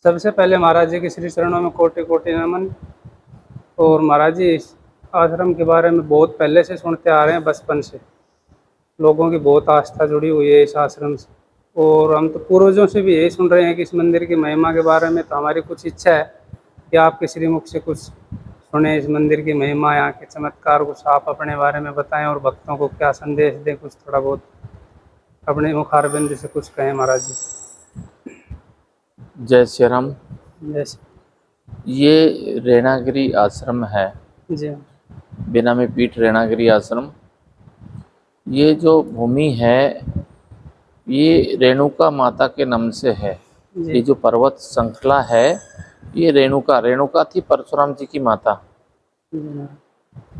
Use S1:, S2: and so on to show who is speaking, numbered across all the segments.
S1: सबसे पहले महाराज जी के श्री चरणों में कोटि कोटि नमन। और महाराज जी इस आश्रम के बारे में बहुत पहले से सुनते आ रहे हैं, बचपन से लोगों की बहुत आस्था जुड़ी हुई है इस आश्रम से। और हम तो पूर्वजों से भी यही सुन रहे हैं कि इस मंदिर की महिमा के बारे में। तो हमारी कुछ इच्छा है कि आपके श्रीमुख से कुछ सुने इस मंदिर की महिमा, यहाँ के चमत्कार, कुछ आप अपने बारे में बताएं और भक्तों को क्या संदेश दें, कुछ थोड़ा बहुत अपने मुखारबिंद से कुछ कहें महाराज जी।
S2: जय श्री राम।
S1: जैसे
S2: ये रेणागिरी आश्रम है,
S1: जी
S2: बेनामी पीठ रेणागिरी आश्रम। ये जो भूमि है ये रेणुका माता के नाम से है। ये
S1: जी
S2: जो पर्वत श्रृंखला है ये रेणुका थी परशुराम जी की माता।
S1: जी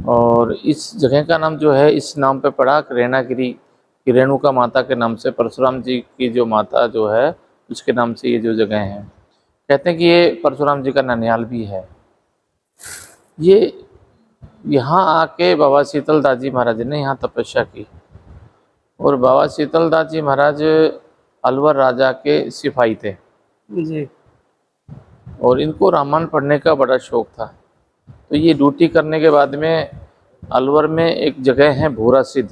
S2: और इस जगह का नाम जो है इस नाम पे पड़ा रेणागिरी की, रेणुका माता के नाम से। परशुराम जी की जो माता जो है उसके नाम से ये जो जगह है। कहते हैं कि ये परशुराम जी का ननिहाल भी है। ये यहाँ आके बाबा शीतलदास जी महाराज ने यहाँ तपस्या की। और बाबा शीतलदास जी महाराज अलवर राजा के सिपाही थे
S1: जी
S2: और इनको रामायण पढ़ने का बड़ा शौक था। तो ये ड्यूटी करने के बाद में अलवर में एक जगह है भूरा सिद्ध,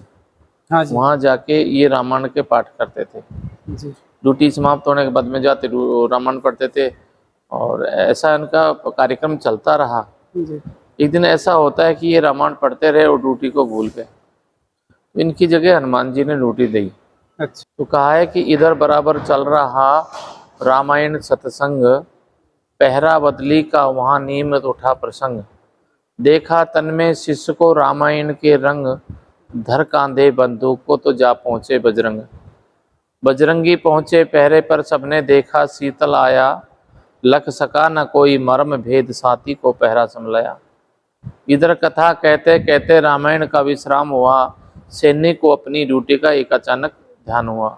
S1: हाँ जी
S2: वहाँ जाके ये रामायण के पाठ करते थे।
S1: जी
S2: ड्यूटी समाप्त होने के बाद में जाते रामायण पढ़ते थे और ऐसा इनका कार्यक्रम चलता रहा।
S1: जी
S2: एक दिन ऐसा होता है कि ये रामायण पढ़ते रहे और ड्यूटी को भूल गए। तो इनकी जगह हनुमान जी ने ड्यूटी दी।
S1: अच्छा
S2: तो कहा है कि इधर बराबर चल रहा रामायण सत्संग, पहरा बदली का वहाँ नियमित उठा प्रसंग। देखा तन में शिष्य को रामायण के रंग, धर कांधे बंदूक को तो जा पहुँचे बजरंग। बजरंगी पहुँचे पहरे पर सबने देखा, शीतल आया लख सका न कोई मर्म भेद, साथी को पहरा संभलाया। इधर कथा कहते कहते रामायण का विश्राम हुआ, सैनिक को अपनी ड्यूटी का एक अचानक ध्यान हुआ।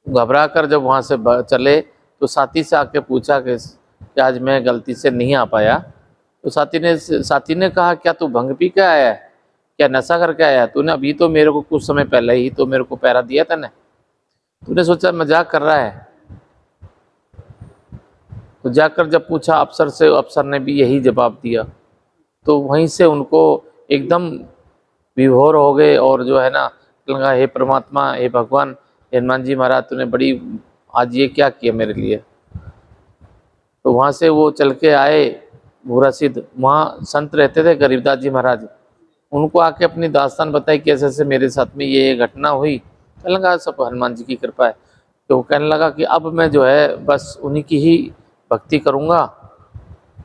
S2: घबरा कर जब वहाँ से चले तो साथी से आके पूछा कि आज मैं गलती से नहीं आ पाया। तो साथी ने कहा क्या तू भंग पी के आया है, क्या नशा करके आया है? तूने अभी तो मेरे को कुछ समय पहले ही तो मेरे को पहरा दिया था ना, तूने सोचा मजाक कर रहा है। तो जाकर जब पूछा अफसर से, अफसर ने भी यही जवाब दिया। तो वहीं से उनको एकदम विभोर हो गए और जो है ना लगा हे परमात्मा, हे भगवान, हनुमान जी महाराज तूने बड़ी आज ये क्या किया मेरे लिए। तो वहाँ से वो चल के आए भूरा सिद्ध, वहाँ संत रहते थे गरीबदास जी महाराज। उनको आके अपनी दास्तान बताई कि ऐसे ऐसे मेरे साथ में ये घटना हुई। कहने लगा सब हनुमान जी की कृपा है। तो कहने लगा कि अब मैं जो है बस उन्हीं की ही भक्ति करूँगा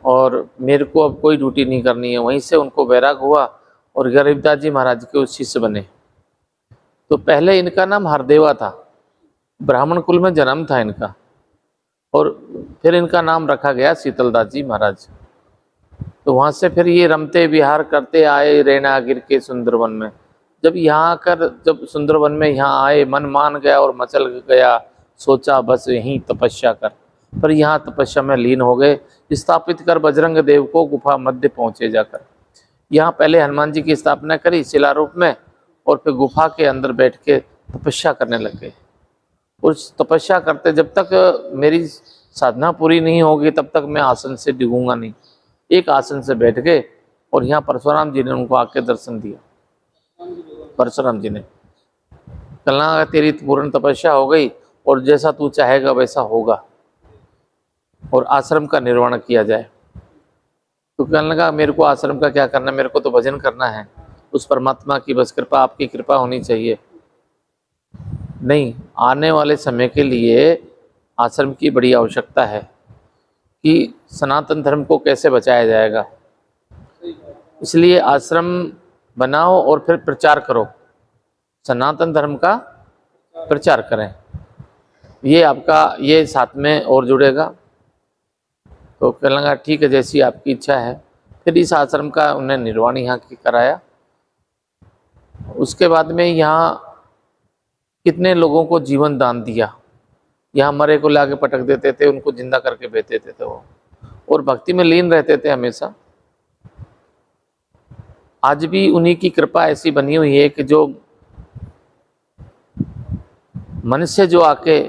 S2: और मेरे को अब कोई ड्यूटी नहीं करनी है। वहीं से उनको वैराग हुआ और गरीबदास जी महाराज के उस शिष्य बने। तो पहले इनका नाम हरदेवा था, ब्राह्मण कुल में जन्म था इनका, और फिर इनका नाम रखा गया शीतलदास जी महाराज। तो वहाँ से फिर ये रमते विहार करते आए रेणागिर के सुंदरवन में। जब यहाँ आकर जब सुंदरवन में यहाँ आए मन मान गया और मचल गया, सोचा बस यहीं तपस्या कर। पर यहाँ तपस्या में लीन हो गए, स्थापित कर बजरंग देव को गुफा मध्य पहुँचे जाकर। यहाँ पहले हनुमान जी की स्थापना करी शिला रूप में और फिर गुफा के अंदर बैठ के तपस्या करने लग गए। उस तपस्या करते जब तक मेरी साधना पूरी नहीं होगी तब तक मैं आसन से डिगूंगा नहीं। एक आसन से बैठ गए और यहाँ परशुराम जी ने उनको आके दर्शन दिया। परशुराम जी ने कहना तेरी पूर्ण तपस्या हो गई और जैसा तू चाहेगा वैसा होगा और आश्रम का निर्माण किया जाए। तो कहने लगा मेरे को आश्रम का क्या करना, मेरे को तो भजन करना है, उस परमात्मा की बस कृपा, आपकी कृपा होनी चाहिए। नहीं, आने वाले समय के लिए आश्रम की बड़ी आवश्यकता है कि सनातन धर्म को कैसे बचाया जाएगा। इसलिए आश्रम बनाओ और फिर प्रचार करो, सनातन धर्म का प्रचार करें। ये आपका ये साथ में और जुड़ेगा। तो कहने लगा ठीक है जैसी आपकी इच्छा है। फिर इस आश्रम का उन्हें निर्माण यहाँ की कराया। उसके बाद में यहाँ कितने लोगों को जीवन दान दिया। यहाँ मरे को लाके पटक देते थे, उनको जिंदा करके भेज देते थे वो, और भक्ति में लीन रहते थे हमेशा। आज भी उन्हीं की कृपा ऐसी बनी हुई है कि जो मनुष्य जो आके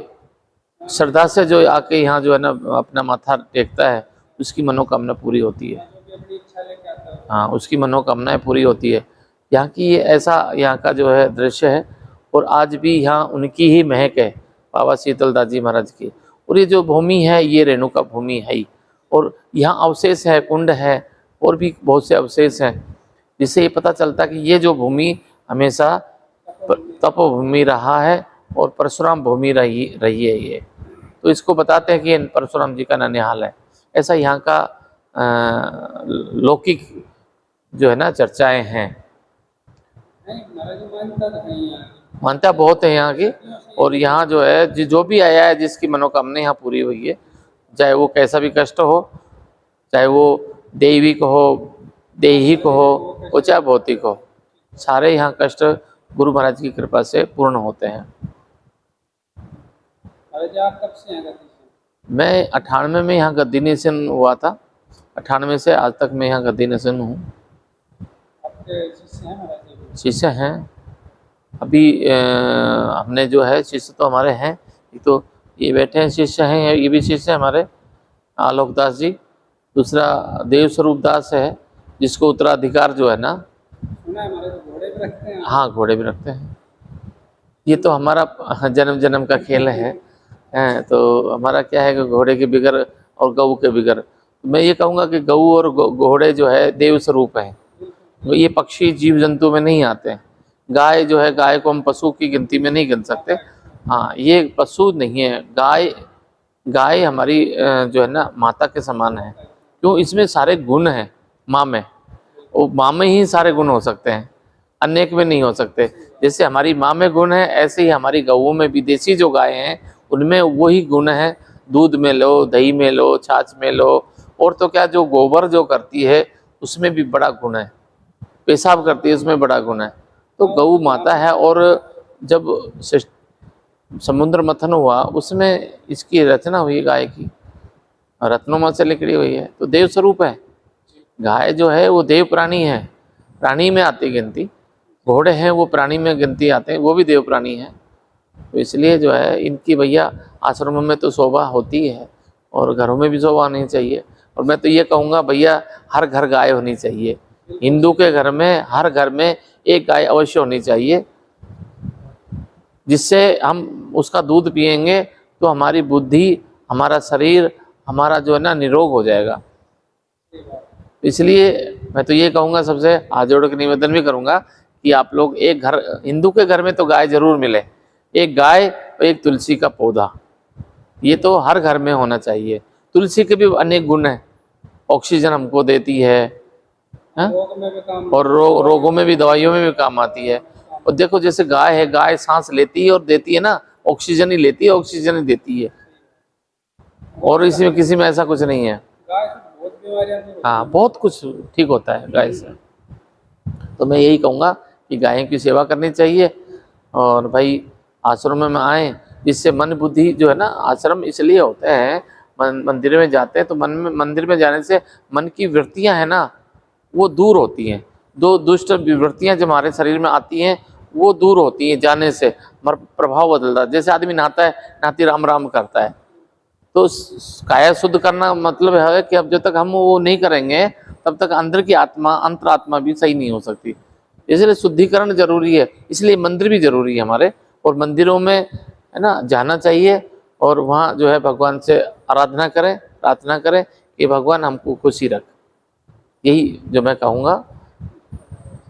S2: श्रद्धा से जो आके यहाँ जो है ना अपना माथा टेकता है उसकी मनोकामना पूरी होती है।
S1: अपनी इच्छा लेके आता है।
S2: हाँ, उसकी मनोकामनाएं पूरी होती है। यहाँ की ये ऐसा यहाँ का जो है दृश्य है, और आज भी यहाँ उनकी ही महक है, बाबा शीतलदास जी महाराज की। और ये जो भूमि है ये रेणुका भूमि है ही, और यहाँ अवशेष है, कुंड है, और भी बहुत से अवशेष हैं, जिससे ये पता चलता है कि ये जो भूमि हमेशा तपोभूमि रहा है और परशुराम भूमि रही है ये। तो इसको बताते हैं कि परशुराम जी का ननिहाल है। ऐसा यहाँ का लौकिक जो है ना चर्चाएं हैं। मान्यता बहुत है यहाँ की, और यहाँ जो है जो भी आया है जिसकी मनोकामना यहाँ पूरी हुई है, चाहे वो कैसा भी कष्ट हो, चाहे वो दैविक हो, दैहिक हो, और चाहे भौतिक हो, सारे यहाँ कष्ट गुरु महाराज की कृपा से पूर्ण होते हैं।
S1: आप कब से हैं गद्दी से?
S2: मैं 98 में यहाँ गद्दी निशन हुआ था। 98 से आज तक मैं यहाँ गद्दी निशन हूँ।
S1: आपके शिष्य हैं महाराज जी?
S2: शिष्य हैं अभी हमने जो है शिष्य तो हमारे हैं, एक तो ये बैठे हैं शिष्य हैं, ये भी शिष्य हैं हमारे, आलोक दास जी। दूसरा देव स्वरूप दास है, जिसको उत्तराधिकार जो है ना,
S1: सुना है हमारे तो घोड़े भी रखते हैं।
S2: हाँ, घोड़े भी रखते हैं। ये तो हमारा जन्म जन्म का खेल है। तो हमारा क्या है कि घोड़े के बिगर और गऊ के बिगर, मैं ये कहूँगा कि गऊ और घोड़े जो है देव स्वरूप हैं। ये पक्षी जीव जंतु में नहीं आते हैं। गाय जो है, गाय को हम पशु की गिनती में नहीं गिन सकते। हाँ, ये पशु नहीं है। गाय हमारी जो है ना माता के समान है, क्यों? इसमें सारे गुण हैं माँ में, वो माँ में ही सारे गुण हो सकते हैं, अनेक में नहीं हो सकते। जैसे हमारी माँ में गुण है, ऐसे ही हमारी गऊओं में भी, देसी जो गाय हैं उनमें वही गुण है। दूध में लो, दही में लो, छाछ में लो, और तो क्या, जो गोबर जो करती है उसमें भी बड़ा गुण है, पेशाब करती है उसमें बड़ा गुण है। तो गऊ माता है, और जब समुद्र मंथन हुआ उसमें इसकी रचना हुई गाय की, रत्नों से निकली हुई है, तो देव स्वरूप है। गाय जो है वो देव प्राणी है, प्राणी में आती गिनती। घोड़े हैं वो प्राणी में गिनती आते हैं, वो भी देव प्राणी हैं। तो इसलिए जो है इनकी भैया आश्रमों में तो शोभा होती है, और घरों में भी शोभा होनी चाहिए। और मैं तो ये कहूँगा भैया, हर घर गाय होनी चाहिए। हिंदू के घर में, हर घर में एक गाय अवश्य होनी चाहिए, जिससे हम उसका दूध पिएंगे तो हमारी बुद्धि, हमारा शरीर, हमारा जो है ना निरोग हो जाएगा। इसलिए मैं तो ये कहूँगा, सबसे हाथ जोड़ के निवेदन भी करूँगा कि आप लोग एक घर, हिंदू के घर में तो गाय जरूर मिले, एक गाय और एक तुलसी का पौधा, ये तो हर घर में होना चाहिए। तुलसी के भी अनेक गुण हैं, ऑक्सीजन हमको देती है,
S1: रोग में भी काम,
S2: और रोगों में भी, दवाइयों में भी काम आती है। और देखो जैसे गाय है, गाय सांस लेती है और देती है ना, ऑक्सीजन ही लेती है, ऑक्सीजन ही देती है, और इसमें किसी में ऐसा कुछ नहीं है।
S1: गाय से बहुत बीमारियां दूर होती हैं।
S2: हाँ, बहुत कुछ ठीक होता है गाय से। तो मैं यही कहूँगा कि गायों की सेवा करनी चाहिए, और भाई आश्रम में आएँ, जिससे मन बुद्धि जो है ना, आश्रम इसलिए होते हैं, मंदिर में जाते हैं तो मंदिर में जाने से मन की वृत्तियाँ है ना वो दूर होती हैं। दो दुष्ट वृत्तियाँ जब हमारे शरीर में आती हैं वो दूर होती हैं, जाने से प्रभाव बदलता है। जैसे आदमी नहाता है, नहाती राम राम करता है, तो काया शुद्ध करना मतलब है कि अब जब तक हम वो नहीं करेंगे तब तक अंदर की आत्मा, अंतरात्मा भी सही नहीं हो सकती। इसलिए शुद्धिकरण जरूरी है, इसलिए मंदिर भी जरूरी है हमारे, और मंदिरों में है ना जाना चाहिए, और वहाँ जो है भगवान से आराधना करें, प्रार्थना करें कि भगवान हमको खुशी रख। यही जो मैं कहूँगा।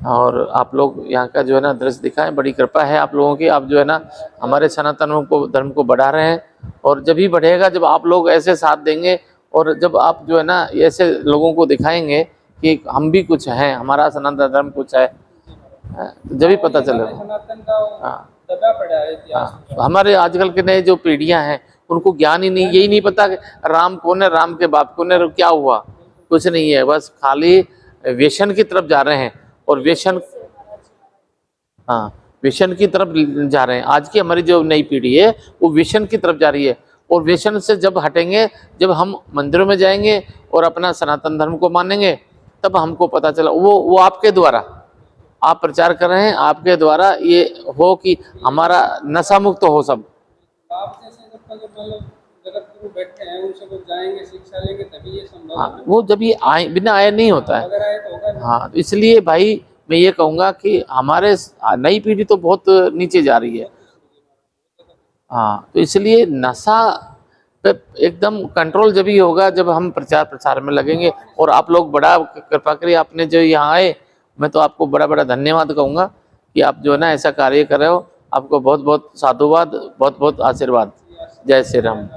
S2: और आप लोग यहाँ का जो है ना दृश्य दिखाएं, बड़ी कृपा है आप लोगों की। आप जो है ना हमारे सनातन को, धर्म को बढ़ा रहे हैं, और जब ही बढ़ेगा जब आप लोग ऐसे साथ देंगे, और जब आप जो है ना ऐसे लोगों को दिखाएंगे कि हम भी कुछ हैं, हमारा सनातन धर्म कुछ है, जब ही पता चलेगा।
S1: सनातन का
S2: हाँ,
S1: दबा पड़ा है इतिहास में।
S2: हमारे आजकल के नए जो पीढ़ियां हैं उनको ज्ञान ही नहीं, यही नहीं पता कि राम कौन है, राम के बाप कौन है, क्या हुआ, कुछ नहीं है। बस खाली व्यसन की तरफ जा रहे हैं, और व्यसन, हाँ, व्यसन की तरफ जा रहे हैं। आज की हमारी जो नई पीढ़ी है वो व्यसन की तरफ जा रही है, और व्यसन से जब हटेंगे, जब हम मंदिरों में जाएंगे और अपना सनातन धर्म को मानेंगे, तब हमको पता चला। वो आपके द्वारा आप प्रचार कर रहे हैं, आपके द्वारा ये हो कि हमारा नशा मुक्त हो सब।
S1: बाप जैसे जब जो मतलब जगत गुरु बैठे हैं उनसे कुछ जाएंगे, शिक्षा लेंगे, तभी ये संभव
S2: हाँ,
S1: है।
S2: वो जब ये आए बिना आए नहीं होता है।
S1: अगर आए तो होगा नहीं।
S2: हाँ, तो इसलिए भाई मैं ये कहूँगा कि हमारे नई पीढ़ी तो बहुत नीचे जा रही है। हाँ, तो इसलिए नशा पे एकदम कंट्रोल जब ही होगा जब हम प्रचार प्रसार में लगेंगे। और आप लोग बड़ा कृपा करिए, आपने जो यहाँ आए, मैं तो आपको बड़ा बड़ा धन्यवाद कहूँगा कि आप जो है ना ऐसा कार्य कर रहे हो। आपको बहुत बहुत साधुवाद, बहुत बहुत आशीर्वाद। जय श्री राम।